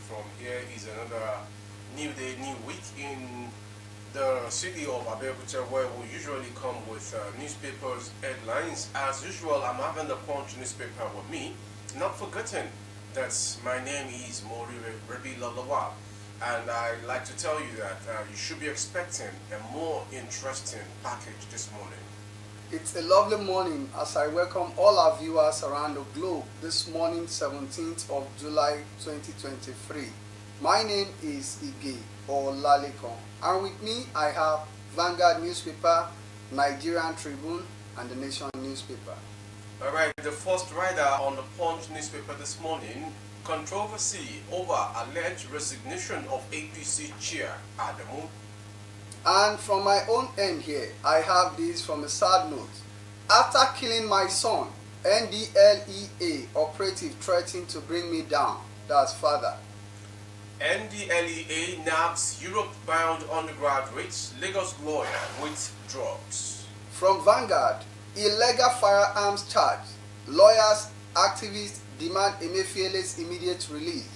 from here is another new day, new week in the city of Abeokuta, where we usually come with newspapers headlines. As usual, I'm having the Punch newspaper with me, not forgetting that my name is Mori Rebi Lalawa, and I'd like to tell you that you should be expecting a more interesting package this morning. It's a lovely morning as I welcome all our viewers around the globe this morning, 17th of July 2023. My name is Ige or Lalikon, and with me I have Vanguard newspaper, Nigerian Tribune, and the Nation newspaper. Alright, the first rider on the Punch newspaper this morning: controversy over alleged resignation of APC chair Adamu. And from my own end here, I have this from a sad note. After killing my son, NDLEA operative threatened to bring me down. That's father. NDLEA nabs Europe-bound undergraduates, Lagos lawyer with drugs. From Vanguard, illegal firearms charge. Lawyers, activists demand Emefiele's immediate release.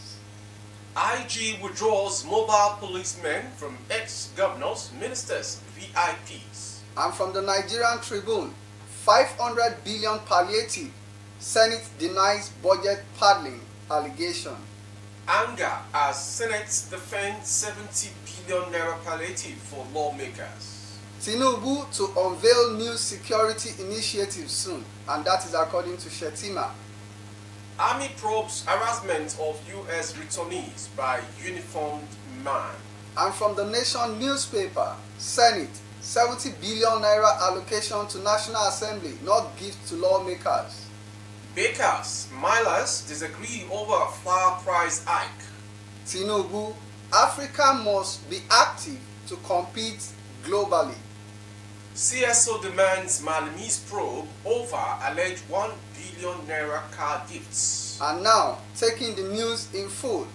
IG withdraws mobile policemen from ex-governors, ministers, VIPs. And from the Nigerian Tribune, 500 billion palliative. Senate denies budget paddling allegation. Anger as Senate defends 70 billion naira palliative for lawmakers. Tinubu to unveil new security initiative soon, and that is according to Shetima. Army probes harassment of U.S. returnees by uniformed man. And from the Nation newspaper, Senate, 70 billion naira allocation to National Assembly, not gift to lawmakers. Bakers, milers disagree over flour price hike. Tinubu, Africa must be active to compete globally. CSO demands Malami's probe over alleged 1 billion naira car gifts. And now, taking the news in full.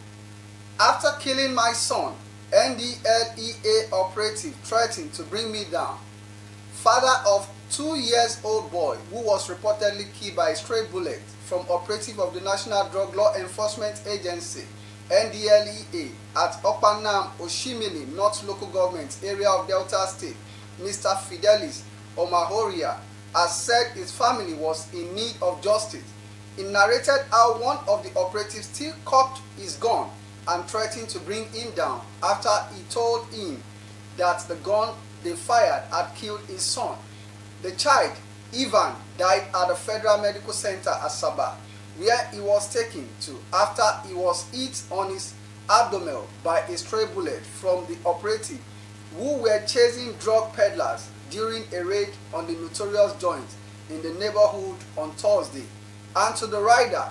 After killing my son, NDLEA operative threatened to bring me down. Father of 2-year-old boy who was reportedly killed by a stray bullet from operative of the National Drug Law Enforcement Agency, NDLEA, at Opanam, Oshimili, North Local Government Area of Delta State, Mr. Fidelis Omahoria, has said his family was in need of justice. He narrated how one of the operatives still cocked his gun and threatened to bring him down after he told him that the gun they fired had killed his son. The child, Ivan, died at the Federal Medical Center at Sabah, where he was taken to after he was hit on his abdomen by a stray bullet from the operative who were chasing drug peddlers during a raid on the notorious joint in the neighborhood on Thursday. And to the rider,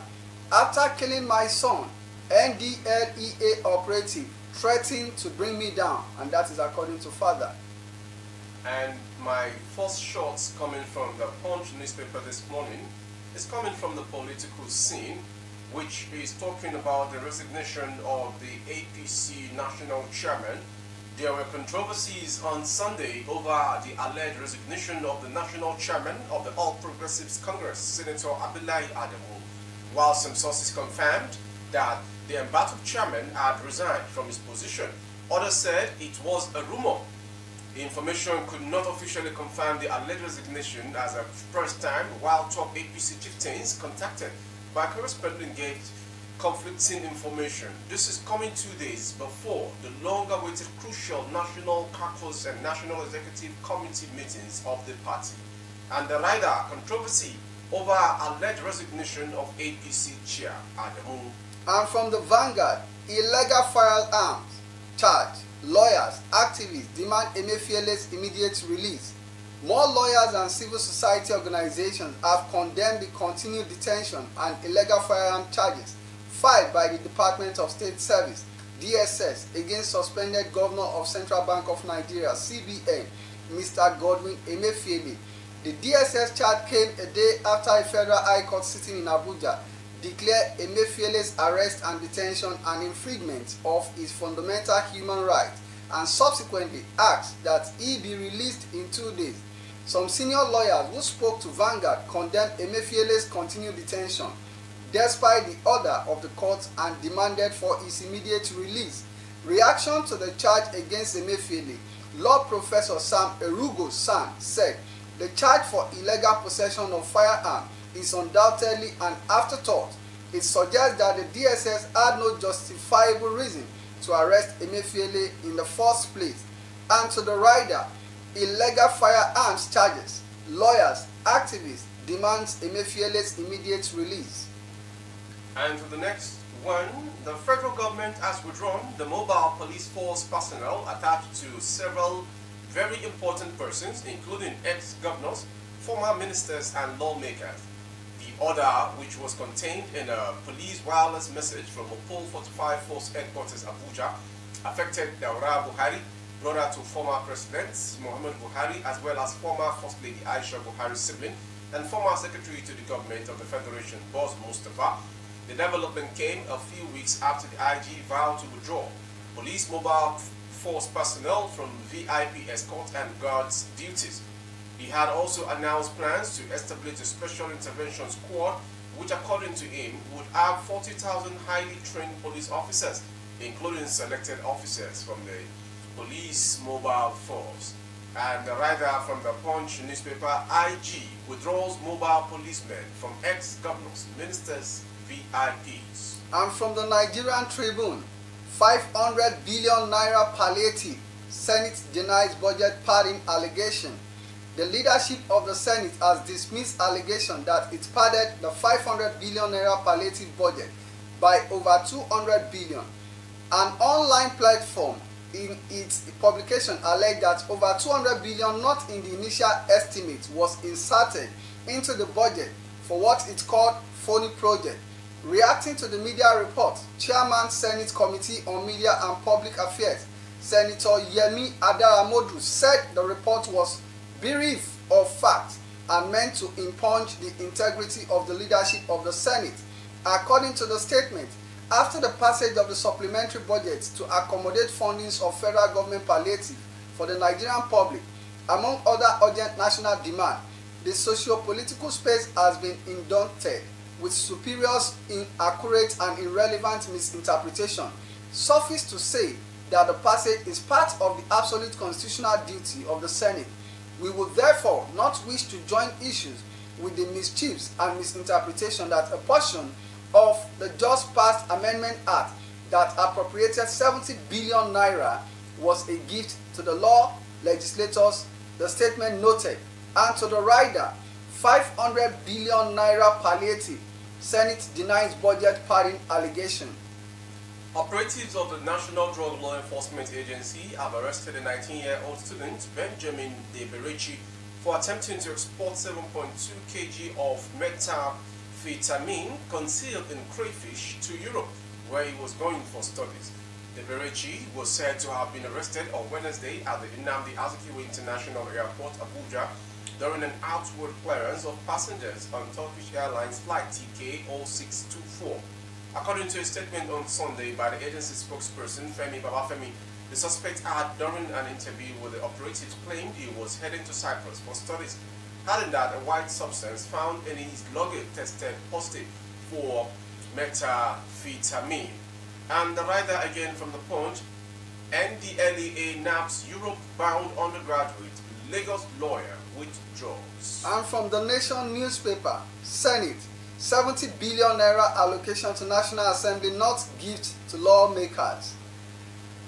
after killing my son, NDLEA operative threatened to bring me down, and that is according to father. And my first shots coming from the Punch newspaper this morning is coming from the political scene, which is talking about the resignation of the APC national chairman. There were controversies on Sunday over the alleged resignation of the national chairman of the All Progressives Congress, Senator Abdullahi Adamu, while some sources confirmed that the embattled chairman had resigned from his position. Others said it was a rumor. The information could not officially confirm the alleged resignation as a first time, while top APC chieftains contacted by correspondent gave conflicting information. This is coming 2 days before the long-awaited crucial National Caucus and National Executive Committee meetings of the party. And the rider controversy over alleged resignation of APC chair Adamu. And from the Vanguard, illegal firearms charge. Lawyers, activists demand Emefiele's immediate release. More lawyers and civil society organizations have condemned the continued detention and illegal firearm charges filed by the Department of State Service, DSS, against suspended Governor of Central Bank of Nigeria, CBN, Mr. Godwin Emefiele. The DSS charge came a day after a federal high court sitting in Abuja declared Emefiele's arrest and detention an infringement of his fundamental human rights and subsequently asked that he be released in 2 days. Some senior lawyers who spoke to Vanguard condemned Emefiele's continued detention. despite the order of the court and demanded for his immediate release. Reaction to the charge against Emefiele, Law Professor Sam Erugo-San said, the charge for illegal possession of firearm is undoubtedly an afterthought. It suggests that the DSS had no justifiable reason to arrest Emefiele in the first place. And to the rider, illegal firearms charges, lawyers, activists demands Emefiele's immediate release. And to the next one, the federal government has withdrawn the mobile police force personnel attached to several very important persons, including ex-governors, former ministers and lawmakers. The order, which was contained in a police wireless message from Opol 45 Force Headquarters Abuja, affected Daura Buhari, brother to former President Muhammad Buhari, as well as former First Lady Aisha Buhari's sibling, and former Secretary to the Government of the Federation, Boss Mustafa. The development came a few weeks after the IG vowed to withdraw police mobile force personnel from VIP escort and guards duties. He had also announced plans to establish a special intervention squad, which according to him would have 40,000 highly trained police officers, including selected officers from the police mobile force. And the writer from the Punch newspaper, IG withdraws mobile policemen from ex-governors, ministers, VIPs. And from the Nigerian Tribune, 500 billion naira palliative, Senate denies budget padding allegation. The leadership of the Senate has dismissed allegation that it padded the 500 billion naira palliative budget by over 200 billion. An online platform in its publication alleged that over 200 billion not in the initial estimate was inserted into the budget for what it called phony project. Reacting to the media report, Chairman Senate Committee on Media and Public Affairs, Senator Yemi Adaramodu, said the report was bereft of fact and meant to impugn the integrity of the leadership of the Senate. According to the statement, after the passage of the supplementary budget to accommodate fundings of federal government palliative for the Nigerian public, among other urgent national demand, the socio-political space has been inundated with superiors inaccurate and irrelevant misinterpretation. Suffice to say that the passage is part of the absolute constitutional duty of the Senate. We would therefore not wish to join issues with the mischiefs and misinterpretation that a portion of the just passed Amendment Act that appropriated 70 billion naira was a gift to the law legislators, the statement noted. And to the rider, 500 billion naira palliative, Senate denies budget padding allegation. Operatives of the National Drug Law Enforcement Agency have arrested a 19-year-old student, Benjamin Deberechi, for attempting to export 7.2 kg of methamphetamine concealed in crayfish to Europe, where he was going for studies. Deberechi was said to have been arrested on Wednesday at the Nnamdi Azikiwe International Airport, Abuja, during an outward clearance of passengers on Turkish Airlines flight TK0624. According to a statement on Sunday by the agency spokesperson Femi Babafemi, the suspect had, during an interview with the operatives, claimed he was heading to Cyprus for studies, adding that a white substance found in his luggage tested positive for methamphetamine. And the rider again from the Punch, NDLEA naps Europe-bound undergraduate Lagos lawyer withdraws. And from the Nation newspaper, Senate, 70 billion naira allocation to National Assembly not gift to lawmakers.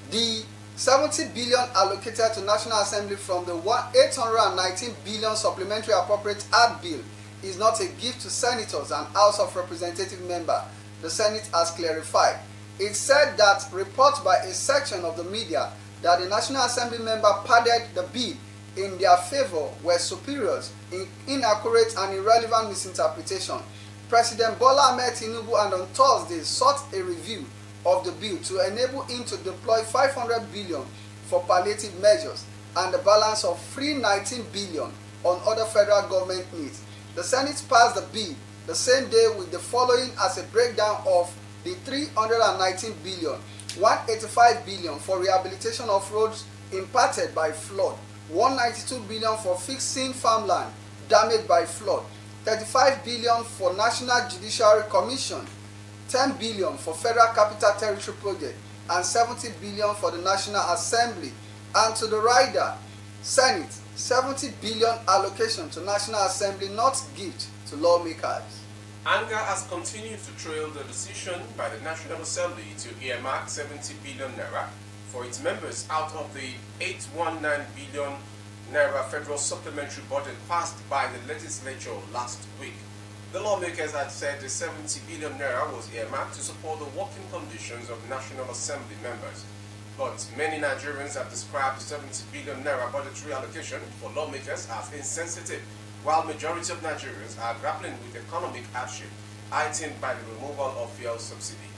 The 70 billion allocated to National Assembly from the 819 billion supplementary appropriate act bill is not a gift to senators and House of Representative member, the Senate has clarified. It said that reports by a section of the media that the National Assembly member padded the bill in their favor were superiors in inaccurate and irrelevant misinterpretation. President Bola Ahmed Tinubu and on Thursday sought a review of the bill to enable him to deploy 500 billion for palliative measures and the balance of 319 billion on other federal government needs. The Senate passed the bill the same day with the following as a breakdown of the 319 billion, 185 billion for rehabilitation of roads impacted by flood, 192 billion for fixing farmland damaged by flood, 35 billion for National Judiciary Commission, 10 billion for Federal Capital Territory Project, and 70 billion for the National Assembly. And to the rider, Senate, 70 billion allocation to National Assembly, not gift to lawmakers. Anger has continued to trail the decision by the National Assembly to earmark 70 billion naira for its members out of the 819 billion naira federal supplementary budget passed by the legislature last week. The lawmakers had said the 70 billion naira was earmarked to support the working conditions of National Assembly members. But many Nigerians have described the 70 billion naira budgetary allocation for lawmakers as insensitive, while majority of Nigerians are grappling with economic hardship heightened by the removal of fuel subsidy.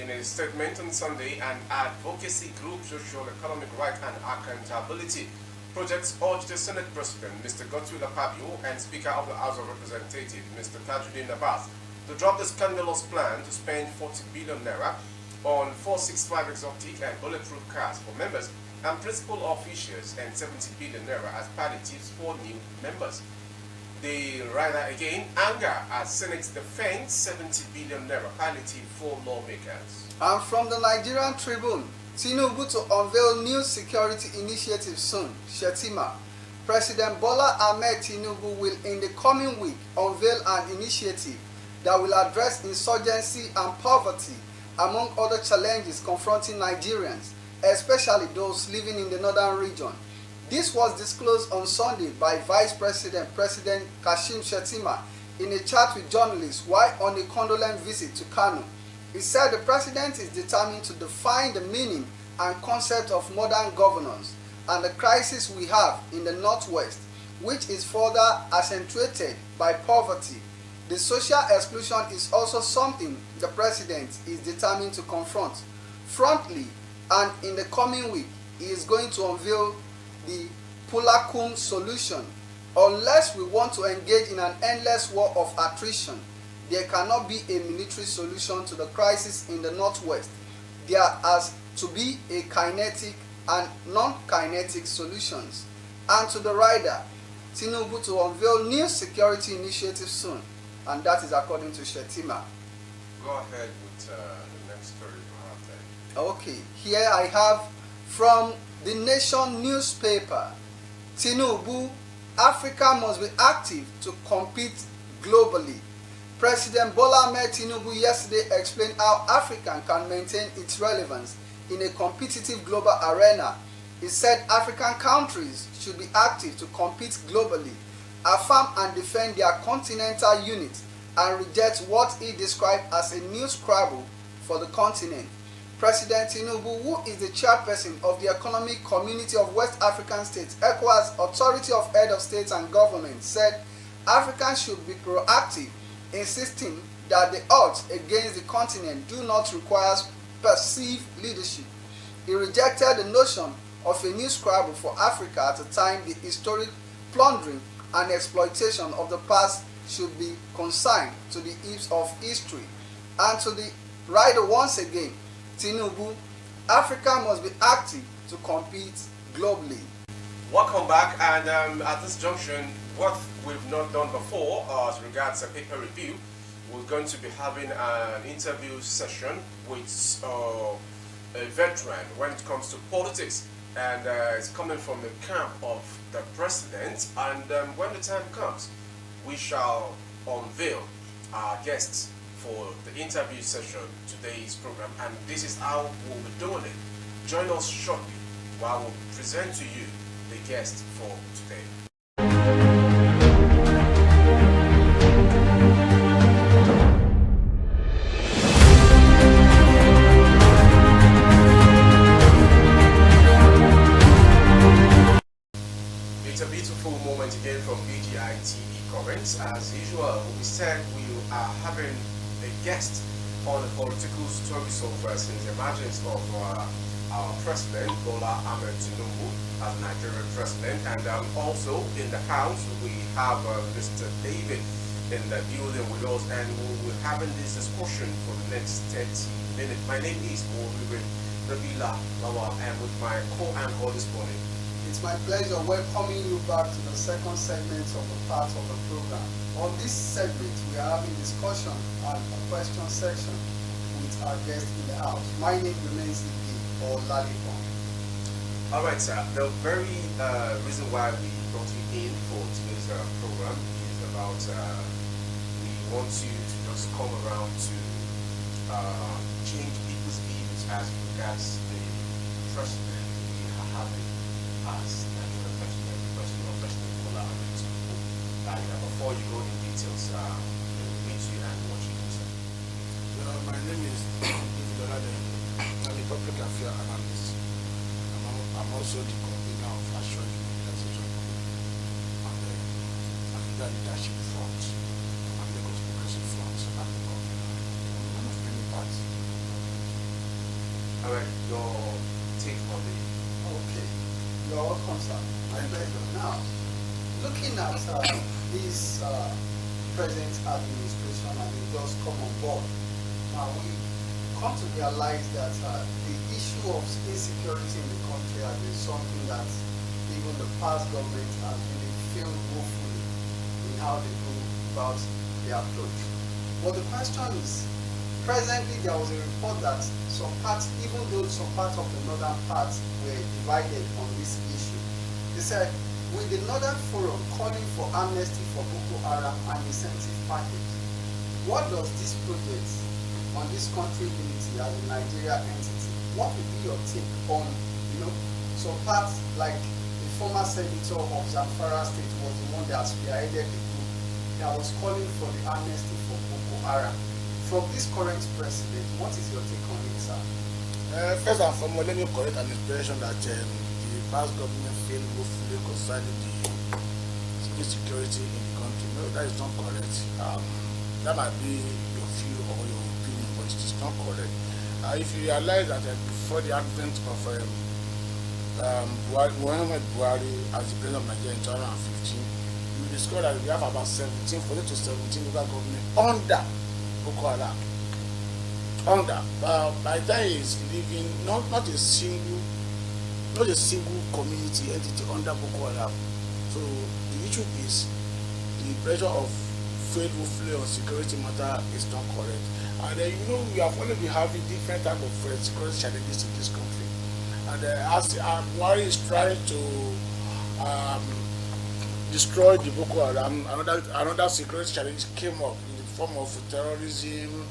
In a statement on Sunday, an advocacy group, Social Economic Right and Accountability Projects urged the Senate President, Mr. Godswill Akpabio, and Speaker of the House of Representatives, Mr. Tinubu'S, to drop the scandalous plan to spend 40 billion naira on 465 exotic and bulletproof cars for members and principal officials and 70 billion naira as palliatives for new members. The rider again, anger as Senate defends 70 billion naira palliative for lawmakers. And from the Nigerian Tribune, Tinubu to unveil new security initiative soon, Shettima. President Bola Ahmed Tinubu will in the coming week unveil an initiative that will address insurgency and poverty, among other challenges confronting Nigerians, especially those living in the northern region. This was disclosed on Sunday by Vice President Kashim Shettima in a chat with journalists while on a condolence visit to Kano. He said the president is determined to define the meaning and concept of modern governance and the crisis we have in the Northwest, which is further accentuated by poverty. The social exclusion is also something the president is determined to confront frontally, and in the coming week he is going to unveil the Pulakum solution. Unless we want to engage in an endless war of attrition, there cannot be a military solution to the crisis in the Northwest. There has to be a kinetic and non-kinetic solutions. And to the rider, Tinubu to unveil new security initiatives soon, and that is according to Shettima. Go ahead with the next story you have there. Okay, here I have from the Nation newspaper, Tinubu, Africa must be active to compete globally. President Bola Ahmed Tinubu yesterday explained how Africa can maintain its relevance in a competitive global arena. He said African countries should be active to compete globally, affirm and defend their continental unity, and reject what he described as a new Scrabble for the continent. President Tinubu, who is the chairperson of the Economic Community of West African States, ECOWAS Authority of Head of States and Government, said Africans should be proactive, insisting that the odds against the continent do not require perceived leadership. He rejected the notion of a new Scrabble for Africa at a time the historic plundering and exploitation of the past should be consigned to the heaps of history. And to the rider once again, Tinubu, Africa must be active to compete globally. Welcome back, and at this junction, what we've not done before as regards a paper review, we're going to be having an interview session with a veteran when it comes to politics, and it's coming from the camp of the president, and when the time comes, we shall unveil our guests for the interview session today's program, and this is how we'll be doing it. Join us shortly while we'll present to you the guest for today. It's a beautiful moment again from BGI TV comments. As usual, we said we are having a guest on the political story so far since the emergence of our president, Bola Ahmed Tinubu, as Nigerian president. And also in the house, we have Mr. David in the building with us, and we'll be having this discussion for the next 30 minutes. My name is Rabila Lawal, and with my co-anchor this morning, It's my pleasure welcoming you back to the second segment of the part of the program. On this segment, we are having discussion and a question section with our guest in the house. My name remains Ige or Lalipon. All right, sir. The very reason why we brought you in for today's program is about we want you to just come around to change people's views as regards the president we are having as Nigerian president, President Bola Ahmed Tinubu. Before you go in details, we'll meet you and what you do, sir. My name is Dehinde. I'm a public affairs analyst. I'm also the convener of Assured Mobilization and the leadership front and Lagos Progressive Front and the convener one of many parties. All right, your take on the. Okay, you're welcome, sir. My pleasure. Now, looking at this present administration and it does come on board, now we come to realize that the issue of insecurity in the country has been something that even the past government has really failed woefully in how they go about their approach. But the question is, presently there was a report that some parts, even though some parts of the northern parts were divided on this issue, they said, with the Northern Forum calling for amnesty for Boko Haram and incentive package, what does this project on this country unity as a Nigeria entity, what would be your take on, some parts like the former senator of Zamfara State was the one that spearheaded the group that was calling for the amnesty for Boko Haram. From this current president, what is your take on it, sir? First and foremost, let me correct an expression that the past government failed woefully concerning the insecurity in the country. No, that is not correct. That might be your view or your opinion, but it is not correct. If you realize that before the advent of Muhammad Buhari as the president of Nigeria in 2015, you discover that we have about 14 to 17 local government under Boko Haram. By the time he's leaving, not a single community entity under Boko Haram. So the issue is the pressure of failed woefully on security matter is not correct. And we have only been having different type of security challenges in this country. And as Buhari is trying to destroy the Boko Haram, another security challenge came up in the form of terrorism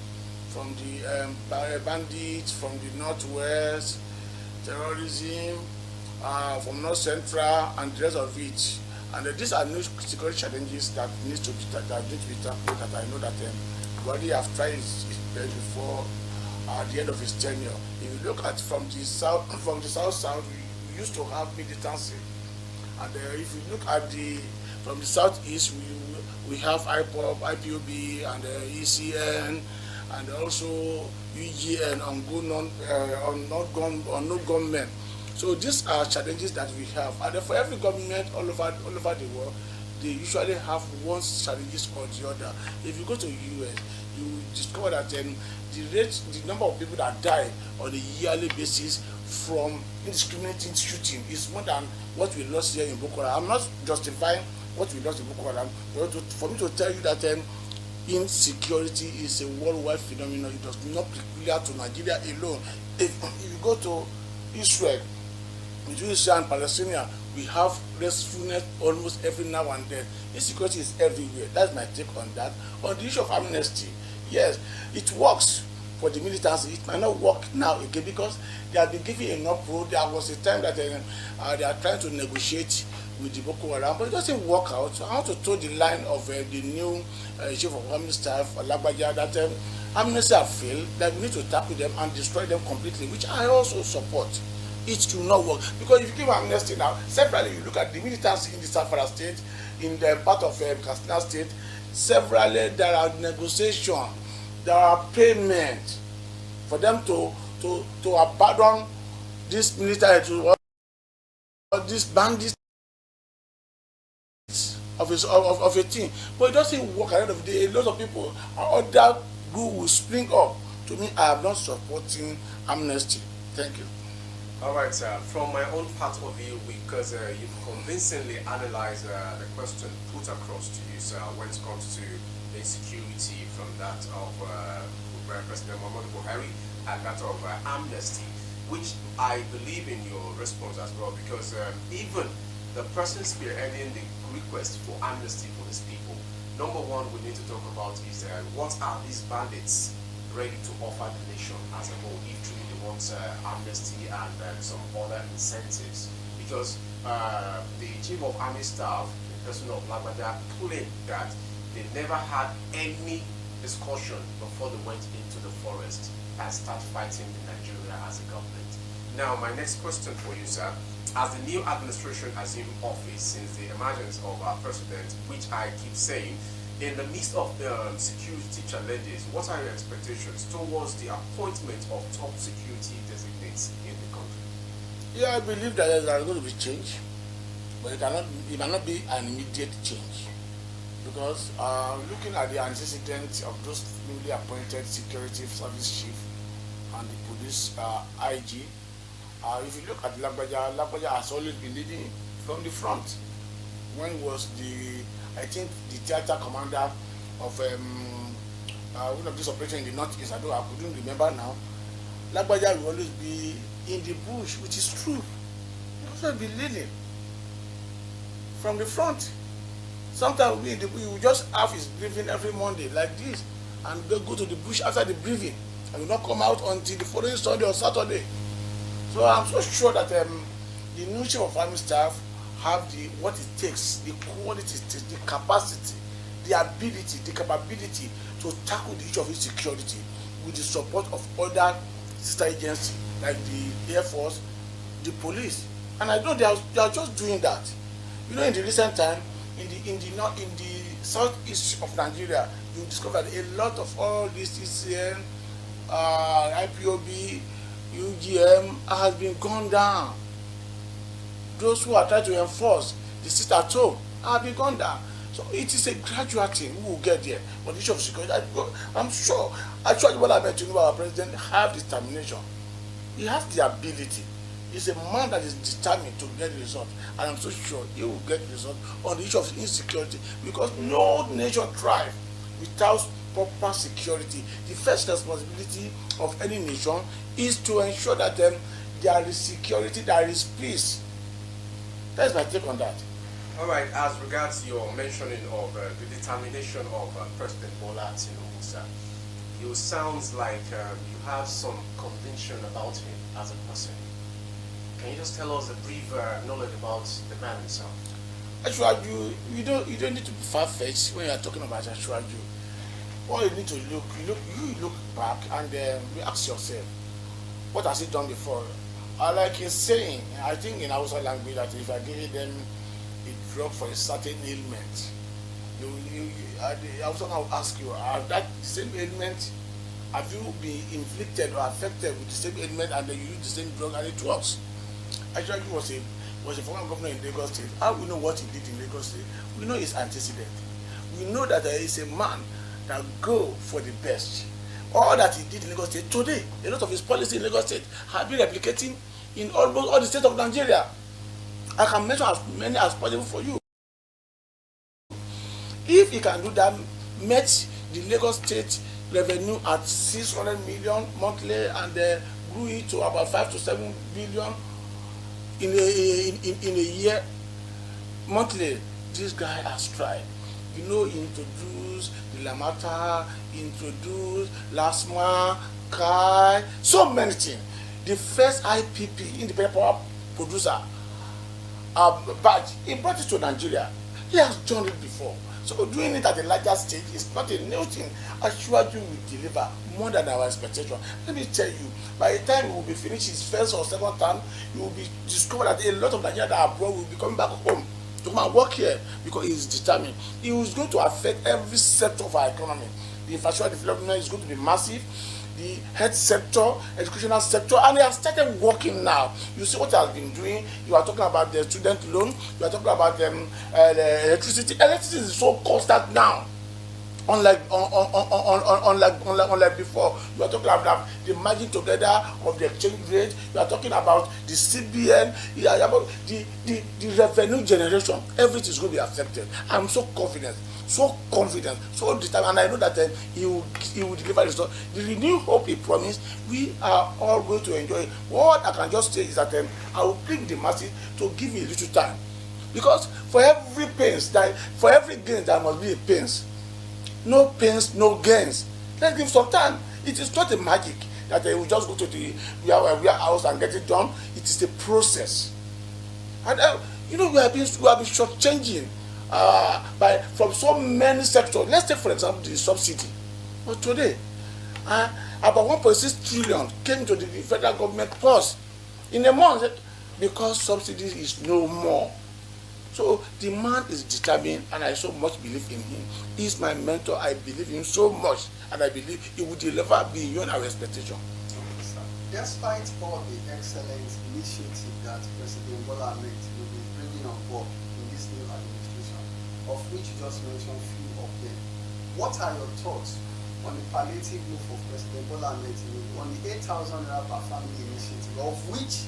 from the bandits from the northwest, terrorism from north central, and the rest of it. And these are new security challenges that need to be tackled. That I know that Buhari have tried his best before the end of his tenure. If you look at from the south, we used to have militancy, and if you look at from the southeast, we have IPOB, IPOB, and ECN, and also UGN on no gunmen. So these are challenges that we have, and for every government all over the world, they usually have one challenges or the other. If you go to US, you discover that the number of people that die on a yearly basis from indiscriminate shooting is more than what we lost here in Boko Haram. I'm not justifying what we lost in Boko Haram, but for me to tell you that insecurity is a worldwide phenomenon. It does not peculiar to Nigeria alone. If you go to Israel, between Israel and Palestine, we have restfulness almost every now and then. Insecurity is everywhere. That's my take on that. On the issue of amnesty, yes, it works for the militants. It might not work now again because they have been given enough road. There was a time that they are trying to negotiate with the Boko Haram, but it doesn't work out. So I want to toe the line of the new chief of army staff, Lagbaja, that amnesty have failed, that we need to tackle them and destroy them completely, which I also support. It will not work because if you give amnesty now, separately you look at the militants in the Zamfara state, in the part of Katsina state, severally there are negotiation, there are payment for them to abandon this military to this bandits of a team. But it doesn't work at the end of the day. A lot of people or other group will spring up. To me, I am not supporting amnesty. Thank you. All right, from my own part of view, because you've convincingly analyzed the question put across to you, sir, when it comes to insecurity from that of President Muhammadu Buhari and that of amnesty, which I believe in your response as well, because even the person spearheading the request for amnesty for these people, number one we need to talk about is what are these bandits ready to offer the nation as a whole if truly they want amnesty and some other incentives. Because the chief of army staff, the person of Lagbaja, claimed that they never had any discussion before they went into the forest and start fighting the Nigeria as a government. Now, my next question for you, sir, as the new administration assumed office since the emergence of our president, which I keep saying, in the midst of the security challenges, what are your expectations towards the appointment of top security designates in the country? Yeah, I believe that there is going to be change, but it cannot be an immediate change. Because looking at the antecedents of those newly appointed security service chief and the police IG, if you look at Lagbaja has always been leading from the front. When he was I think the theater commander of one of these operations in the northeast, I couldn't remember now. Lagbaja will always be in the bush, which is true. He also be leading from the front. Sometimes we in the bush, you just have his briefing every Monday like this, and go to the bush after the briefing, and will not come out until the following Sunday or Saturday. So I'm so sure that the new chief of army staff have what it takes, the qualities, the capacity, the ability, the capability to tackle the issue of insecurity with the support of other sister agencies like the Air Force, the police, and I know they are just doing that. You know, in the recent time, in the southeast of Nigeria, you discover that a lot of all these ECN, IPOB, UGM has been gone down. Those who are trying to enforce the sit at home have been gone down. So it is a gradual thing. We will get there. But the issue of security, I'm sure, actually, what I met Tinubu, our president, have determination. He has the ability. He's a man that is determined to get the result, and I'm so sure he will get the result on the issue of insecurity, because no nation thrives without proper security. The first responsibility of any nation is to ensure that there is security, there is peace. That's my take on that. All right, as regards your mentioning of the determination of President Bola Tinubu, sir, you sounds like you have some conviction about him as a person. Can you just tell us a brief knowledge about the man himself? Ashwaju, you don't need to be far-fetched when you are talking about Ashwaju. All you need to look back and you ask yourself, what has he done before? Like he's saying, I think in Hausa language, that if I give them a drug for a certain ailment, I also now ask you, that same ailment, have you been inflicted or affected with the same ailment, and then you use the same drug and it works? Actually, he was a former governor in Lagos State. How we know what he did in Lagos State? We know his antecedent. We know that there is a man that go for the best. All that he did in Lagos State today, a lot of his policy in Lagos State have been replicating in almost all the states of Nigeria. I can mention as many as possible for you. If he can do that, match the Lagos State revenue at 600 million monthly, and grew it to about 5 to 7 billion in a year monthly, this guy has tried. You know, he introduced the Lamata, introduced Lasma, Kai, so many things. The first IPP, independent power producer badge, he brought it to Nigeria. He has done it before. So doing it at a larger stage is not a new thing. Ashwaju will deliver more than our expectation. Let me tell you, by the time he will be finished his first or second term, you will be discovered that a lot of Nigerians that are abroad will be coming back home to come and work here, because he is determined. He is going to affect every sector of our economy. The infrastructure development is going to be massive. The health sector, educational sector, and they have started working now. You see what he has been doing. You are talking about the student loan. You are talking about the electricity. Electricity is so constant now. Unlike before, you are talking about the margin together of the exchange rate. You are talking about the CBN. You are about the revenue generation. Everything is going to be affected. I'm so confident, so determined, and I know that he will deliver the result. The renewed hope he promised, we are all going to enjoy it. What I can just say is that I will bring the masses to give me a little time, because for every gain there must be a pains. No pains, no gains. Let's give some time. It is not a magic that they will just go to the warehouse and get it done. It is a process. And we have been shortchanging from so many sectors. Let's take for example the subsidy. But today, about 1.6 trillion came to the federal government plus in a month, because subsidy is no more. So the man is determined, and I so much believe in him. He is my mentor. I believe in him so much, and I believe he will deliver beyond our expectation. Despite all the excellent initiative that President Bola Ahmed will be bringing on board in this new administration, of which you just mentioned a few of them, what are your thoughts on the palliative move of President Bola Ahmed on the 8,000 naira per family initiative, of which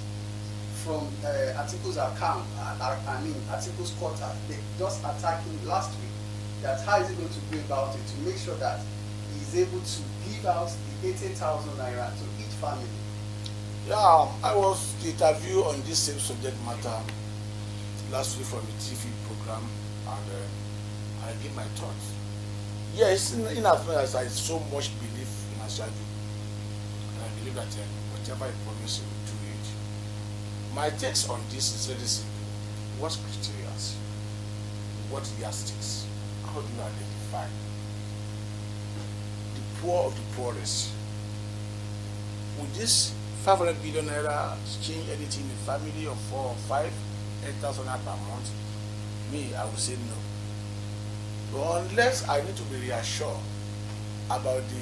from Atiku's account, Atiku's quarter, they just attacking last week, that how is he going to go about it to make sure that he is able to give out the 80,000 naira to each family? Yeah, I was interviewed on this same subject matter last week from a TV program, and I gave my thoughts. Yes, in as much as I so much believe in Ashadu, and I believe that whatever he promised, he will do it. My takes on this is very simple. What criteria? What yardsticks? How do you identify the poor of the poorest? Would this 500 billion naira change anything in a family of 4 or 5, 8,000 naira per month? Me, I would say no. But unless I need to be reassured about the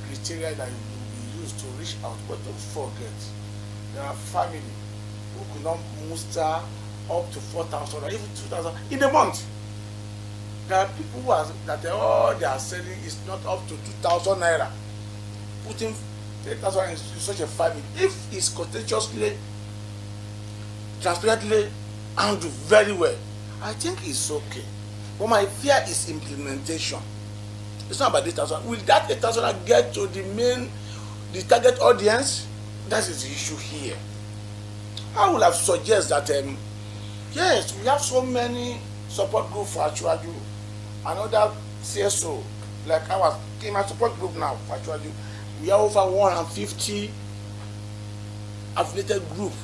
criteria that will be used to reach out, but don't forget, there are families who could not muster up to 4,000 or even 2,000 in a month. There are people who all they are selling is not up to 2,000 naira. Putting 8,000 in such a family, if it's contentiously, transparently handled very well, I think it's okay. But my fear is implementation. It's not about 8,000. Will that 8,000 get to the target audience? That is the issue here. I would have suggested that yes, we have so many support groups for Achuaju, another CSO, like our in my support group now for Achuaju, we have over 150 affiliated groups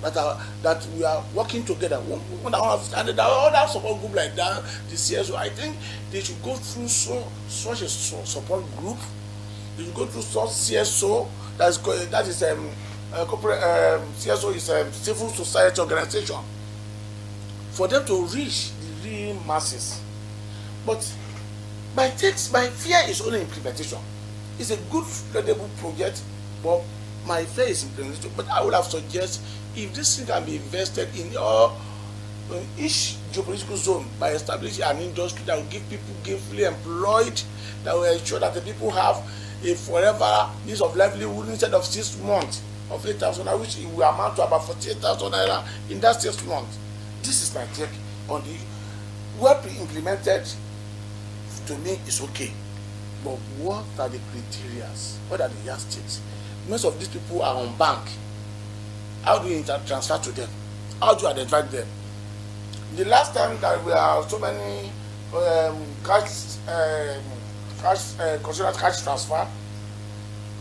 that we are working together. And the other support group like that, the CSO, I think they should go through such a support group. They should go through such CSO that is corporate CSO is a civil society organization, for them to reach the real masses. But my fear is only implementation. It's a good, credible project, but my fear is implementation. But I would have suggested if this thing can be invested in each geopolitical zone by establishing an industry that will give people gainfully employed, that will ensure that the people have a forever means of livelihood instead of 6 months of 8,000, which it will amount to about 48,000 naira in that 6 months. This is my take on the well implemented. To me, is okay, but what are the criteria? What are the yardsticks? Most of these people are on bank. How do you transfer to them? How do you identify them? The last time that we have so many considered cash transfer,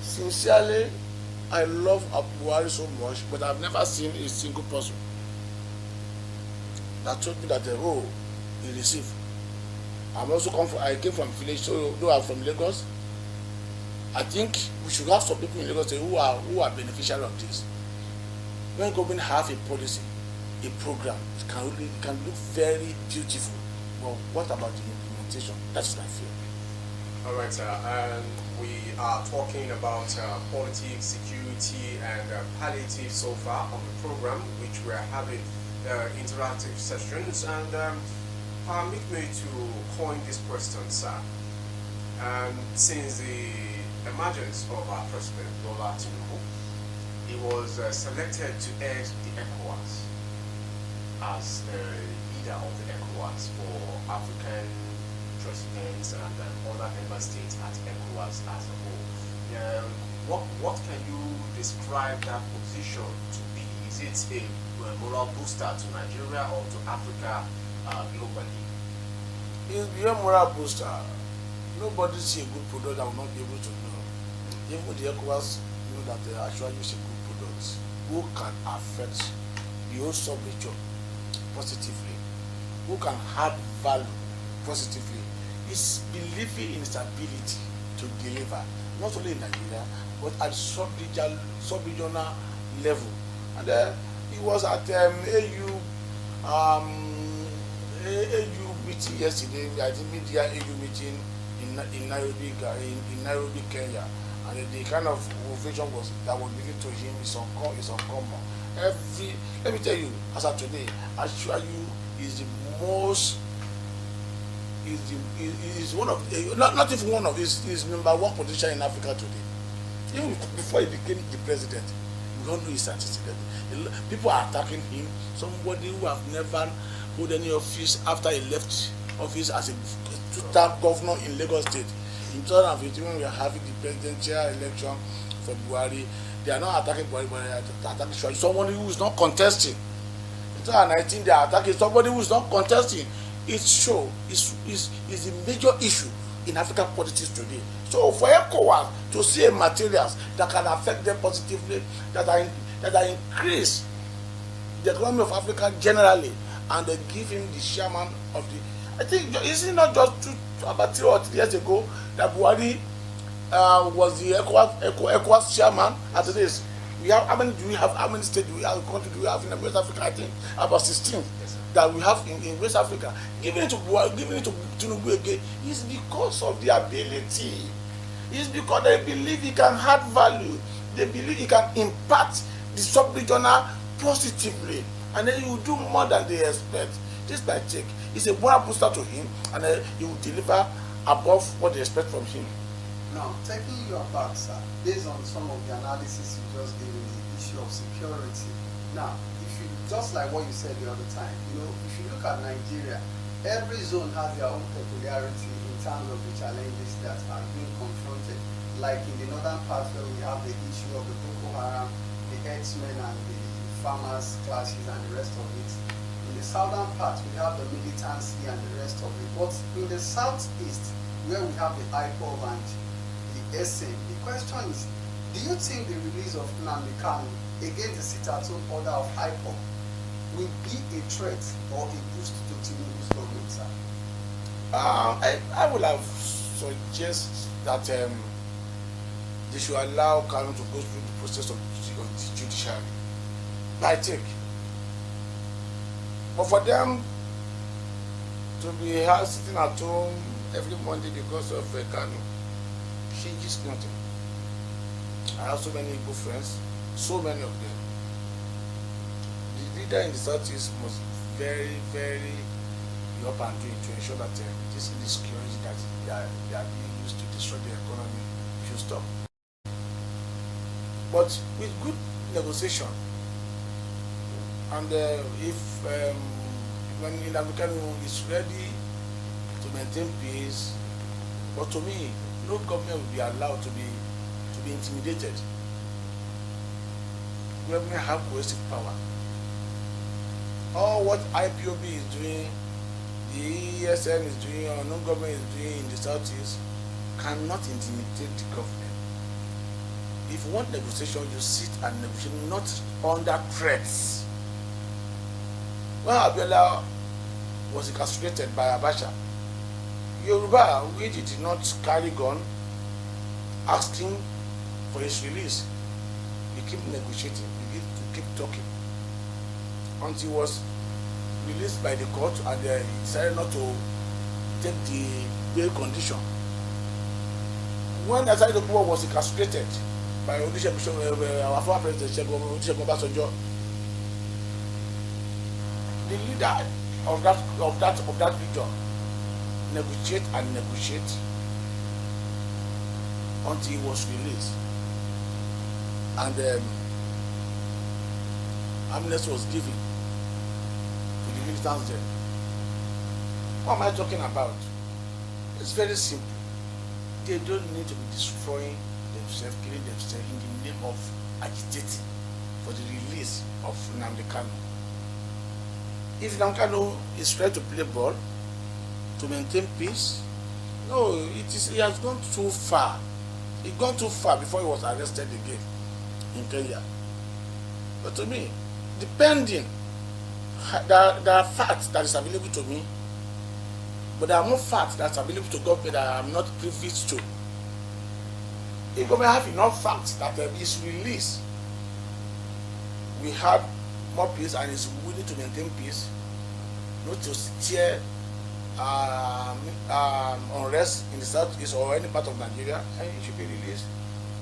sincerely, I love Buhari so much, but I've never seen a single person that told me that he received. I came from village, so though I'm from Lagos, I think we should have some people in Lagos who are beneficial of this. When government have a policy, a program, it can look very beautiful. But what about the implementation? That's my fear. All right, sir. And we are talking about politics, security, and palliative so far on the program, which we are having interactive sessions. And permit me to coin this question, sir. And since the emergence of our president, Bola Tinubu, he was selected to head the ECOWAS as the leader of the ECOWAS for African presidents and other member states at ECOWAS as a whole. What can you describe that position to be? Is it a moral booster to Nigeria or to Africa globally? It's beyond moral booster. Nobody see a good product that will not be able to know. Even the ECOWAS know that they actually use a good product who can affect the whole sub-region positively, who can add value positively. It's believing in its ability to deliver, not only in Nigeria, but at sub-regional level. And he was at AU meeting yesterday. I think media AU meeting in Nairobi, Kenya, and the kind of ovation was given to him is uncommon. Let me tell you, as of today, assure you is the most is one of not even one of his number one politician in Africa today. Even before he became the president, we don't know his antecedent. People are attacking him. Somebody who have never hold any office after he left office as a two-term governor in Lagos State. In 2015, when we are having the presidential election for Buhari, they are not attacking Buhari, but they are attacking someone who is not contesting. In 2019, they are attacking somebody who is not contesting. It's a major issue in African politics today. So for ECOWAS to see materials that can affect them positively, that are increase the economy of Africa generally, and they give him the chairman of the. I think is it not just about 3 or 3 years ago that Buhari was the ECOWAS chairman? At this, we have how many states do we have? Country do we have in West Africa? I think about 16 that we have in West Africa. Giving it to Buhari, giving it to Tinubu again is because of the ability. It's because they believe he can add value. They believe he can impact the sub-regional positively, and then he will do more than they expect. This by check. It's a moral booster to him, and he will deliver above what they expect from him. Now, taking you back, sir, based on some of the analysis you just gave in the issue of security. Now, if you just like what you said the other time, if you look at Nigeria, every zone has their own peculiarity in terms of the challenges that are being confronted. Like in the northern part where we have the issue of the Boko Haram, the herdsmen and the farmers clashes and the rest of it. In the southern part, we have the militancy and the rest of it. But in the southeast, where we have the IPOB and the SA, the question is, do you think the release of Nnamdi Kanu against the sit-at-home order of IPOB will be a threat or a boost to Tinubu's government, sir? I would have suggested that they should allow Kanu to go through the process of the judiciary. I think. But for them to be sitting at home every Monday because of Kanu, changes nothing. I have so many good friends, so many of them. The leader in the Southeast must very, very be up and doing to ensure that this insecurity that they are being used to destroy the economy should stop. But with good negotiation, and if when the African is ready to maintain peace, but to me, no government will be allowed to be intimidated. Government have coercive power. All what IPOB is doing, the ESN is doing, or no government is doing in the Southeast cannot intimidate the government. If you want negotiation, you sit and negotiate, not under threats. When Abiola was incarcerated by Abacha, Yoruba, which did not carry gun, asked him for his release. We keep negotiating, we keep talking, until he was released by the court, and he decided not to take the bail condition. When Asari Dokubo was incarcerated by our former president Olusegun Obasanjo, the leader of that region negotiate and negotiate until he was released, and amnesty was given to the militants there. What am I talking about? It's very simple. They don't need to be destroying themselves, killing themselves in the name of agitating for the release of Nnamdi Kanu. If Nnamdi Kanu is trying to play ball to maintain peace, no, he has gone too far. He gone too far before he was arrested again in Kenya. But to me, depending, there are facts that is available to me, but there are more facts that are available to government that I am not privy to. If government have enough facts that is released, we have more peace and is willing to maintain peace, not to steer unrest in the southeast or any part of Nigeria, and it should be released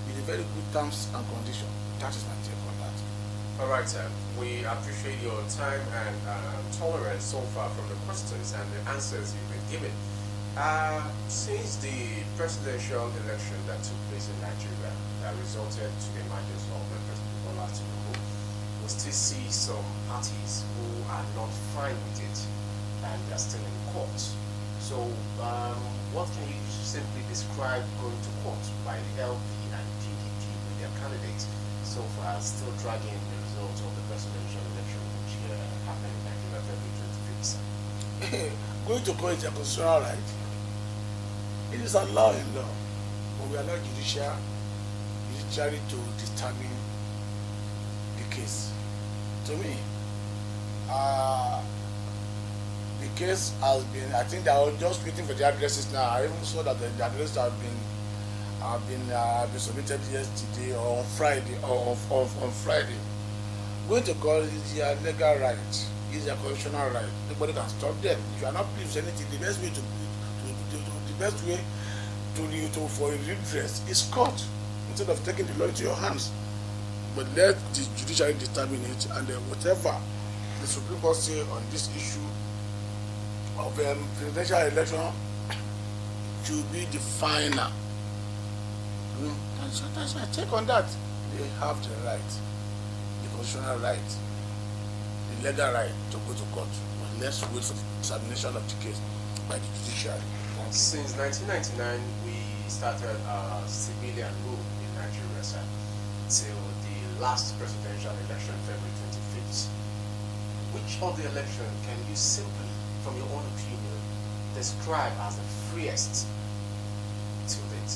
with a very good terms and conditions. That is my take on that. All right, sir. We appreciate your time and tolerance so far from the questions and the answers you've been given. Since the presidential election that took place in Nigeria that resulted to the emergence of President Bola Tinubu, we still see some parties who are not fine with it and they're still in court. So, what can you simply describe going to court by the LP and PDP with their candidates so far still dragging the results of the presidential election which happened in Nigeria February 25th? Going to court is a constitutional right. It is a law in law, but we allow judiciary to determine the case. To me, the case has been, I think they are just waiting for the addresses now. I even saw that the addresses have been submitted yesterday or on Friday on Friday. Going to court is your legal right, is your constitutional right. Nobody can stop them. If you are not pleased with anything, the best way for a redress is court, instead of taking the law into your hands. But let the judiciary determine it, and whatever the Supreme Court say on this issue of presidential election should be the final. That's my take on that. They have the right, the constitutional right, the legal right to go to court. But let's wait for the examination of the case by the judiciary. Since 1999, we started civilian rule in Nigeria, sir, till the last presidential election, February 25th. Which of the election can you simply, from your own opinion, describe as the freest to date?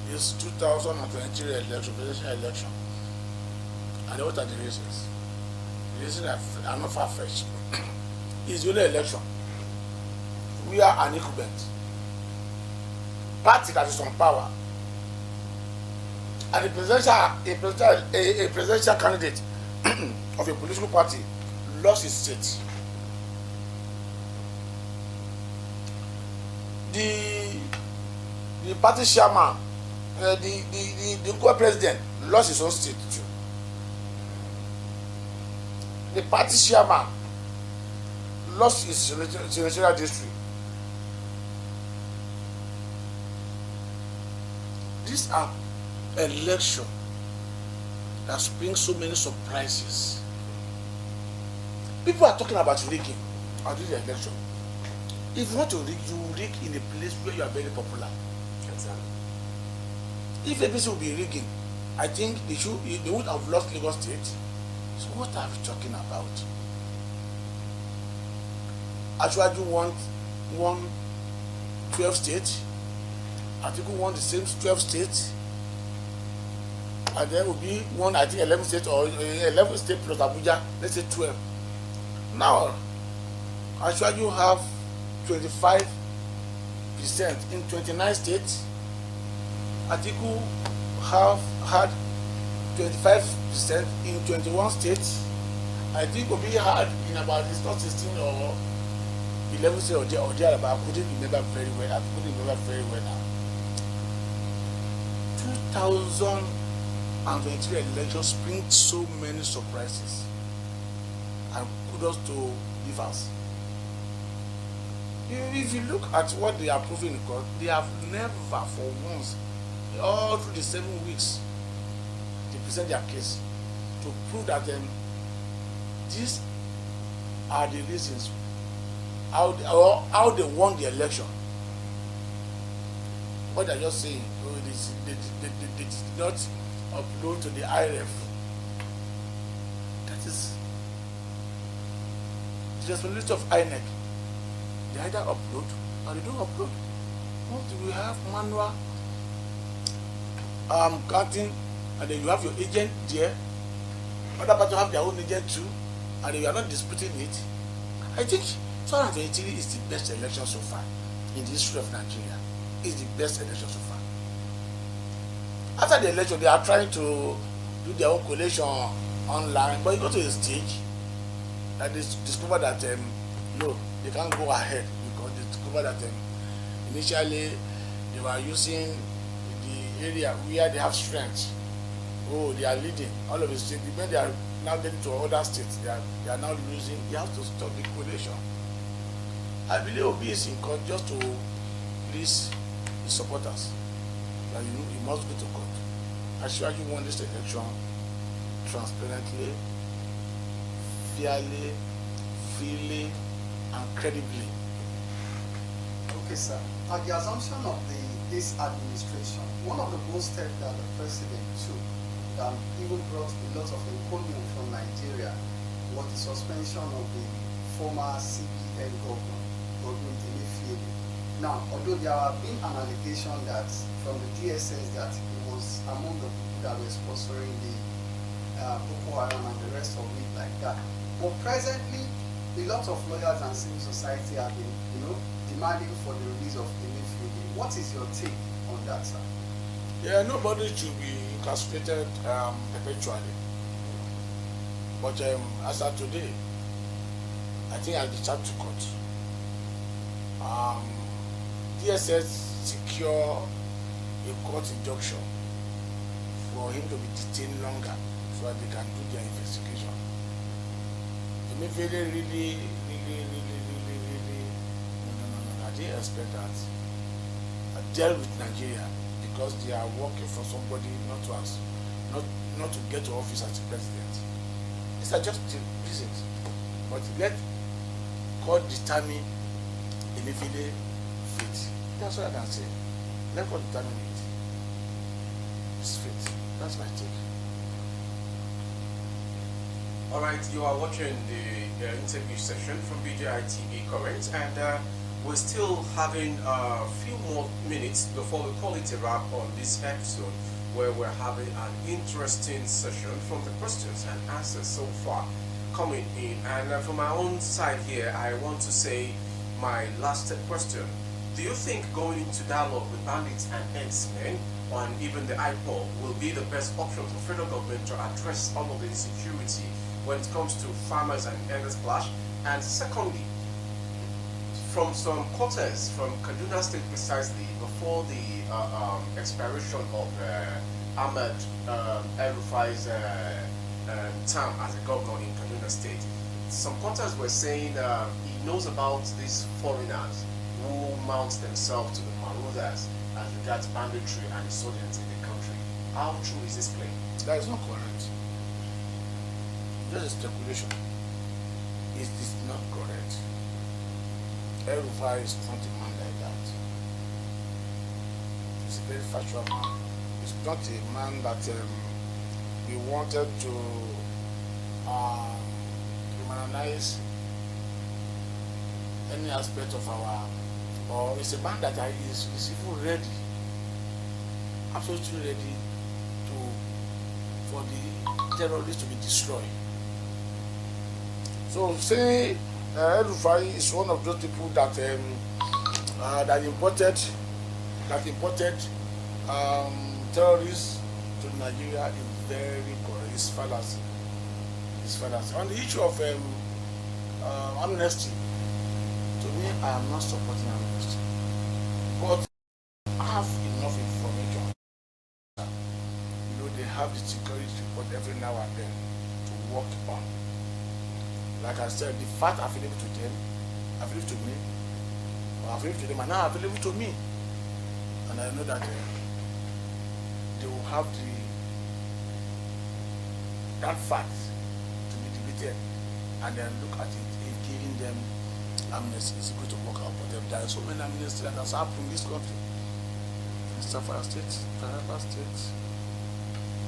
This 2023 election, presidential election. And what are the reasons? The reasons are not far-fetched. It's the only election. We are an incumbent party that is on power, and a presidential candidate of a political party lost his seat. The party chairman, the co-president lost his own seat too. The party chairman lost his senatorial district. These are elections that bring so many surprises. People are talking about rigging during the election. If you want to rig, you rig in a place where you are very popular. Exactly. If a person will be rigging, I think they would have lost Lagos State. So what are we talking about? Actually, won 12 states. Atiku won the same 12 states, and there will be one, I think 11 states or 11 states plus Abuja, let's say 12. Now, actually you have 25% in 29 states. Atiku have had 25% in 21 states. I think Obi had in about, it's not 16 or 11 states or there, but I couldn't remember very well now. 2023 elections bring so many surprises, and kudos to Rivers. If you look at what they are proving in court, they have never for once, all through the 7 weeks, they present their case to prove that these are the reasons how they won the election. What they're just saying, oh, they did not upload to the IRF. That is the responsibility of INEC. They either upload or they don't upload. Once we have manual counting, and then you have your agent there, other parties have their own agent too, and they are not disputing it. I think 2023 is the best election so far in the history of Nigeria. It's the best election so far. After the election, they are trying to do their own collation online, but you go to a stage and they discover that no, they can't go ahead because they discover that initially they were using the area where they have strength. Oh, they are leading all of a sudden. When they are now getting to other states, they are now losing. You have to stop the collation. I believe Obi is in court just to please his supporters. That you must go to court. Actually, won this election transparently, fairly, freely, and credibly. Okay, sir. At the assumption of this administration, one of the most steps that the president took that even brought a lot of encomium from Nigeria was the suspension of the former CBN governor, Godwin Emefiele. Now, although there have been an allegation that from the DSS that he was among the people that were sponsoring the Boko Haram and the rest of it like that, but presently, a lot of lawyers and civil society have been, demanding for the release of Emefiele. What is your take on that, sir? Yeah, nobody should be incarcerated perpetually. But as of today, I think I'll be charged to court. DSS secure a court injunction for him to be detained longer so that they can do their investigation. Emefiele really, no, I didn't expect that. I dealt with Nigeria because they are working for somebody not to get to office as the president. These are just the reasons. But let God determine Emefiele fate. That's what I can say. Let God determine it. It's fate. That's my take. All right, you are watching the interview session from BJI TV Current, and we're still having a few more minutes before we call it a wrap on this episode, where we're having an interesting session from the questions and answers so far coming in. And from my own side here, I want to say my last question. Do you think going into dialogue with bandits and herdsmen and even the IPOL will be the best option for federal government to address all of the insecurity when it comes to farmers and herders clash? And secondly, from some quarters from Kaduna State precisely, before the expiration of Ahmed El-Rufai's term as a governor in Kaduna State, some quarters were saying he knows about these foreigners who mount themselves to the marauders as regards banditry and insurgents in the country. How true is this claim? That is not correct. Just a speculation. It is not correct. El-Rufai is not a man like that. He's a very factual man. He's not a man that we wanted to criminalize any aspect of our, or it's a man that is even ready, absolutely ready for the terrorists to be destroyed. So say El-Rufai is one of those people that imported terrorists to Nigeria is very correct. It's fallacy. On the issue of amnesty, to me, I am not supporting amnesty, but I have enough information. They have the security report every now and then to work on. Like I said, the fact affiliated to them, affiliated to me, available to them are now available to me. And I know that they will have that fact to be debated and then look at it if giving them amnesty is going to work out for them. There are so many amnesty that has happened in this country. In Safari State, Taraba State,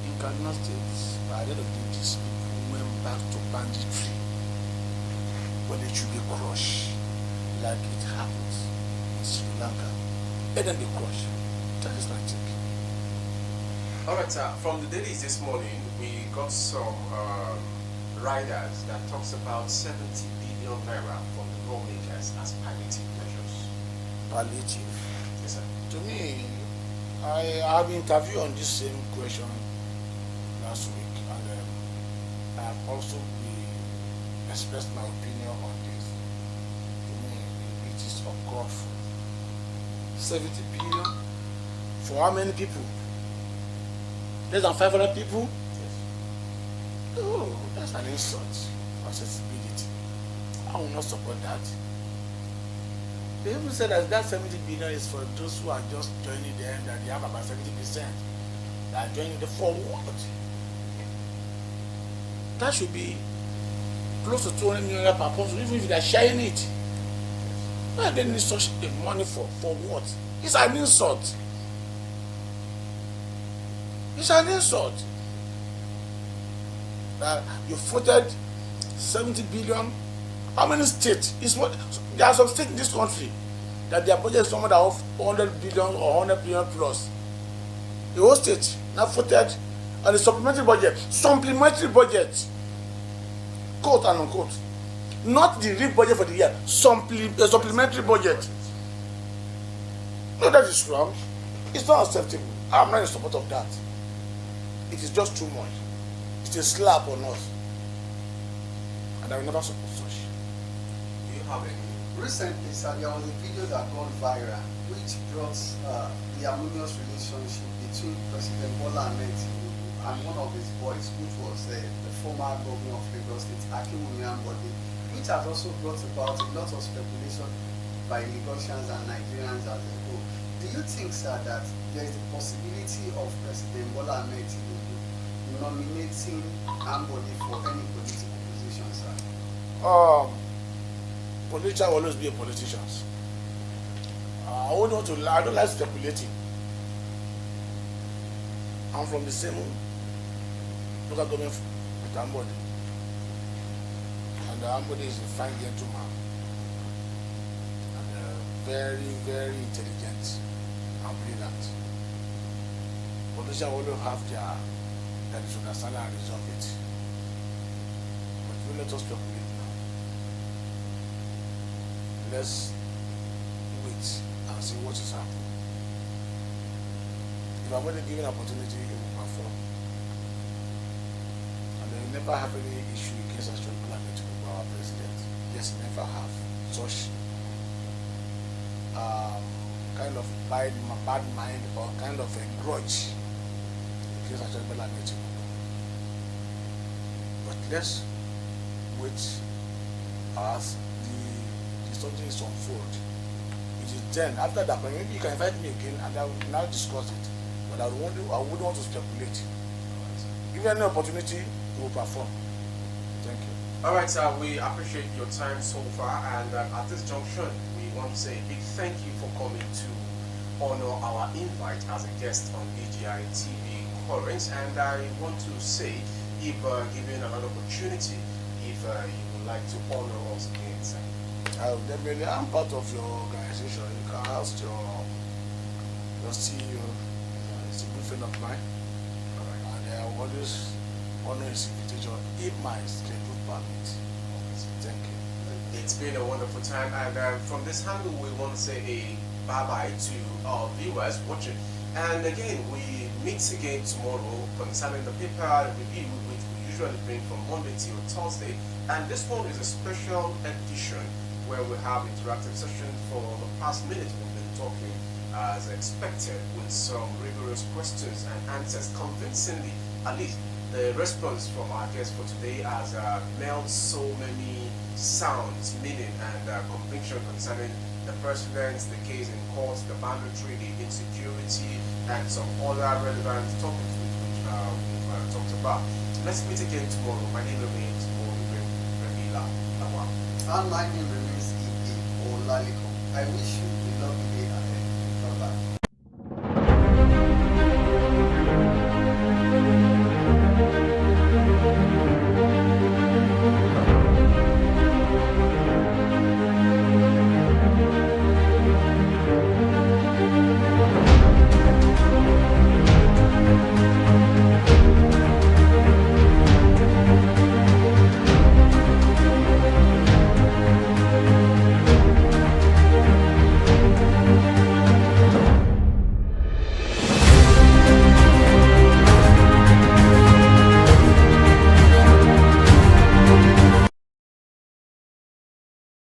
in Kaduna State, by the end of the day, these people went back to banditry when they should be crushed like it happens in Sri Lanka. Let them be crushed. That is my take. Alright, from the dailies this morning, we got some riders that talks about 70 billion naira from the lawmakers as palliative measures. Palliative. Yes, sir. To me, I have interviewed on this same question last week, and I have also expressed my opinion on this. To me, it is uncalled for. 70 billion for how many people? Less than 500 people? Yes. Oh, that's an insult to accessibility. I will not support that. They even said that 70 billion is for those who are just joining them, that they have about 70%. They are joining them for what? That should be close to 200 million per person, even if they are sharing it. Why they need such money for what? It's an insult. It's an insult. You voted 70 billion. How many states? There are some states in this country that their budget is somewhere of 100 billion or 100 billion plus. The whole state now voted on the supplementary budget, quote and unquote. Not the real budget for the year, supplementary budget. No, that is wrong. It's not acceptable. I'm not in support of that. It is just too much. It's a slap on us. And I will never support such. Do you have any? Recently, sir, there was a video that gone viral which brought the harmonious relationship between President Bola Ahmed Tinubu and one of his boys, which was the former governor of Lagos State, Akinwumi Ambode, which has also brought about a lot of speculation by Lagosians and Nigerians as a whole. Do you think, sir, that there is the possibility of President Bola Ahmed Tinubu nominating Ambode for any political position, sir? Politicians will always be a politician. I don't like speculating. I'm from the same local government with Ambode. And Ambode is a fine gentleman. And very, very intelligent and brilliant. Politicians will have their misunderstanding and resolve it. But don't let us speculate now. Let's wait and see what is happening. If I'm only given an opportunity, it will perform. And they will never have any issue against our president. Yes, never have such kind of bad mind or kind of a grudge against Tinubu. But let's wait as something is unfold. It is then, after that, maybe you can invite me again and I will now discuss it. But I wouldn't want to speculate. Give any opportunity, we will perform. Thank you. Alright, sir, we appreciate your time so far, and at this junction, we want to say a big thank you for coming to honor our invite as a guest on BGI TV Currents. And I want to say, if given another opportunity, if you would like to honor us again, sir. Definitely, I'm part of your organization. You can ask your CEO. It's a good friend of mine. And I will always honor his invitation if my schedule permits. Thank you. It's been a wonderful time, and from this angle, we want to say a bye-bye to our viewers watching. And again, we meet again tomorrow concerning the paper review, which we usually bring from Monday till Thursday. And this one is a special edition where we have interactive sessions. For the past minute. We've been talking as expected with some rigorous questions and answers convincingly. At least the response from our guest for today has nailed so many sounds, meaning and conviction concerning the president, the case in court, the banditry, the insecurity, and some other relevant topics which we've talked about. Let's meet again tomorrow. My name remains Lawal. And my name remains E.A. Olaliko. I wish you a lovely day.